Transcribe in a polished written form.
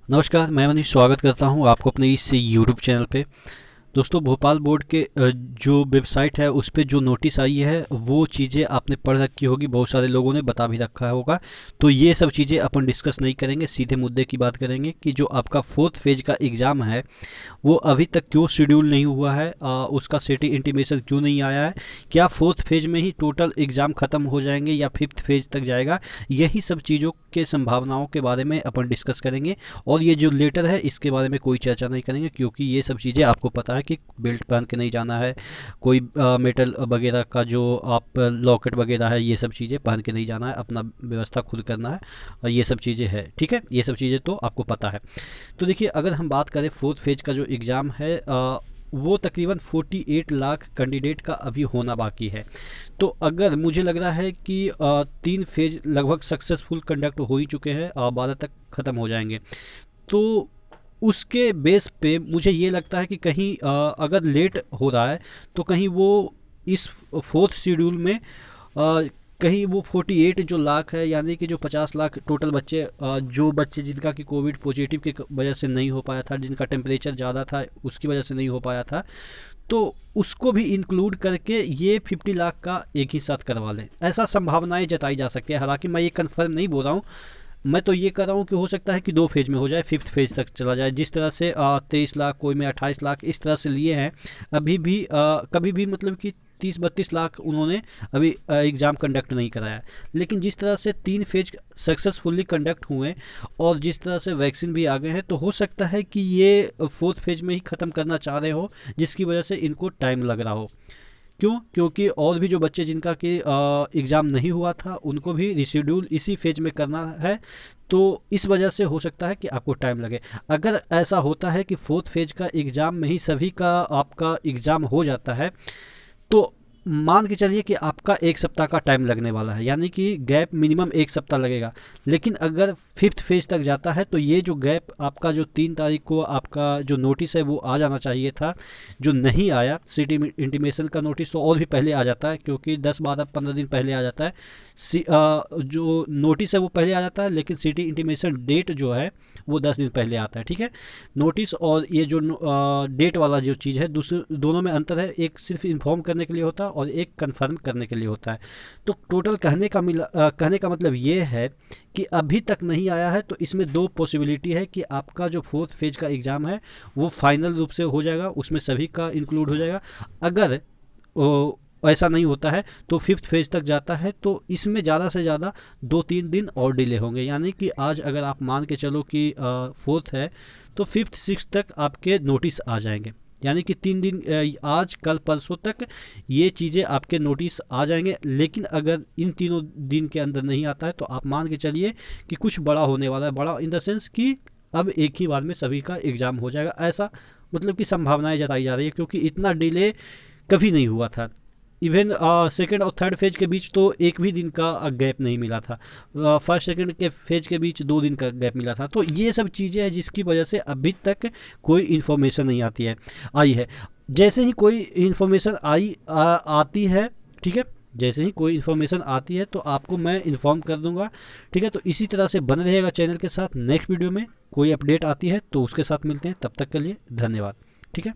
नमस्कार, मैं मनीष स्वागत करता हूं आपको अपने इस यूट्यूब चैनल पे। दोस्तों, भोपाल बोर्ड के जो वेबसाइट है उस पे जो नोटिस आई है वो चीज़ें आपने पढ़ रखी होगी, बहुत सारे लोगों ने बता भी रखा होगा। तो ये सब चीज़ें अपन डिस्कस नहीं करेंगे, सीधे मुद्दे की बात करेंगे कि जो आपका फोर्थ फेज का एग्ज़ाम है वो अभी तक क्यों शेड्यूल नहीं हुआ है, उसका सिटी इंटीमेशन क्यों नहीं आया है, क्या फोर्थ फेज में ही टोटल एग्ज़ाम ख़त्म हो जाएंगे या फिफ्थ फेज तक जाएगा। यही सब चीज़ों के संभावनाओं के बारे में अपन डिस्कस करेंगे। और ये जो लेटर है इसके बारे में कोई चर्चा नहीं करेंगे, क्योंकि ये सब चीज़ें आपको पता है कि बेल्ट पहन के नहीं जाना है, कोई मेटल वगैरह का जो आप लॉकेट वगैरह है ये सब चीज़ें पहन के नहीं जाना है, अपना व्यवस्था खुद करना है। और ये सब चीज़ें है, ठीक है, ये सब चीज़ें तो आपको पता है। तो देखिए, अगर हम बात करें फोर्थ फेज का जो एग्ज़ाम है, वो तकरीबन 48 लाख कैंडिडेट का अभी होना बाकी है। तो अगर मुझे लग रहा है कि 3 फेज लगभग सक्सेसफुल कंडक्ट हो ही चुके हैं, 12 तक ख़त्म हो जाएंगे। तो उसके बेस पे मुझे ये लगता है कि कहीं अगर लेट हो रहा है तो कहीं वो इस फोर्थ शेड्यूल में कहीं वो 48 जो लाख है, यानी कि जो 50 लाख टोटल बच्चे, जो बच्चे जिनका कि कोविड पॉजिटिव की वजह से नहीं हो पाया था, जिनका टेम्परेचर ज़्यादा था उसकी वजह से नहीं हो पाया था, तो उसको भी इंक्लूड करके ये 50 लाख का एक ही साथ करवा लें, ऐसा संभावनाएं जताई जा सकती है। हालांकि मैं ये कंफर्म नहीं बोल रहा हूँ, मैं तो ये कर रहा हूँ कि हो सकता है कि 2 फेज में हो जाए, फिफ्थ फेज तक चला जाए। जिस तरह से 23 लाख, कोई में 28 लाख इस तरह से लिए हैं अभी भी, कभी भी मतलब कि 30-32 लाख उन्होंने अभी एग्ज़ाम कंडक्ट नहीं कराया है। लेकिन जिस तरह से 3 फेज सक्सेसफुली कंडक्ट हुए और जिस तरह से वैक्सीन भी आ गए हैं, तो हो सकता है कि ये फोर्थ फेज में ही ख़त्म करना चाह रहे हो, जिसकी वजह से इनको टाइम लग रहा हो। क्यों? क्योंकि और भी जो बच्चे जिनका कि एग्ज़ाम नहीं हुआ था उनको भी रिशेड्यूल इसी फेज में करना है। तो इस वजह से हो सकता है कि आपको टाइम लगे। अगर ऐसा होता है कि फोर्थ फेज का एग्ज़ाम में ही सभी का आपका एग्ज़ाम हो जाता है, तो मान के चलिए कि आपका 1 सप्ताह का टाइम लगने वाला है, यानी कि गैप मिनिमम 1 सप्ताह लगेगा। लेकिन अगर फिफ्थ फेज तक जाता है तो ये जो गैप आपका, जो 3 तारीख को आपका जो नोटिस है वो आ जाना चाहिए था, जो नहीं आया, सिटी इंटीमेशन का नोटिस तो और भी पहले आ जाता है, क्योंकि 10-12-15 दिन पहले आ जाता है। जो नोटिस है वो पहले आ जाता है, लेकिन सिटी इंटीमेशन डेट जो है वो 10 दिन पहले आता है, ठीक है। नोटिस और ये जो डेट वाला जो चीज़ है, दूसरे दोनों में अंतर है। एक सिर्फ इन्फॉर्म करने के लिए होता है और एक कंफर्म करने के लिए होता है। तो टोटल कहने का मतलब ये है कि अभी तक नहीं आया है, तो इसमें 2 पॉसिबिलिटी है कि आपका जो फोर्थ फेज का एग्ज़ाम है वो फाइनल रूप से हो जाएगा, उसमें सभी का इंक्लूड हो जाएगा। अगर ऐसा नहीं होता है तो फिफ्थ फेज तक जाता है, तो इसमें ज़्यादा से ज़्यादा 2-3 दिन और डिले होंगे। यानी कि आज अगर आप मान के चलो कि फोर्थ है, तो फिफ्थ सिक्स तक आपके नोटिस आ जाएंगे। यानी कि 3 दिन, आज कल परसों तक ये चीज़ें आपके नोटिस आ जाएंगे। लेकिन अगर इन तीनों दिन के अंदर नहीं आता है तो आप मान के चलिए कि कुछ बड़ा होने वाला है। बड़ा इन द सेंस कि अब एक ही बार में सभी का एग्ज़ाम हो जाएगा, ऐसा मतलब कि संभावनाएं जताई जा रही है, क्योंकि इतना डिले कभी नहीं हुआ था। इवन सेकेंड और थर्ड फेज के बीच तो एक भी दिन का गैप नहीं मिला था। फर्स्ट सेकेंड के फेज के बीच 2 दिन का गैप मिला था। तो ये सब चीज़ें हैं जिसकी वजह से अभी तक कोई इन्फॉर्मेशन नहीं आई है। जैसे ही कोई इन्फॉर्मेशन आती है, ठीक है, जैसे ही कोई इन्फॉर्मेशन आती है तो आपको मैं इन्फॉर्म कर दूंगा, ठीक है। तो इसी तरह से बने रहेगा चैनल के साथ। नेक्स्ट वीडियो में कोई अपडेट आती है तो उसके साथ मिलते हैं, तब तक के लिए धन्यवाद, ठीक है।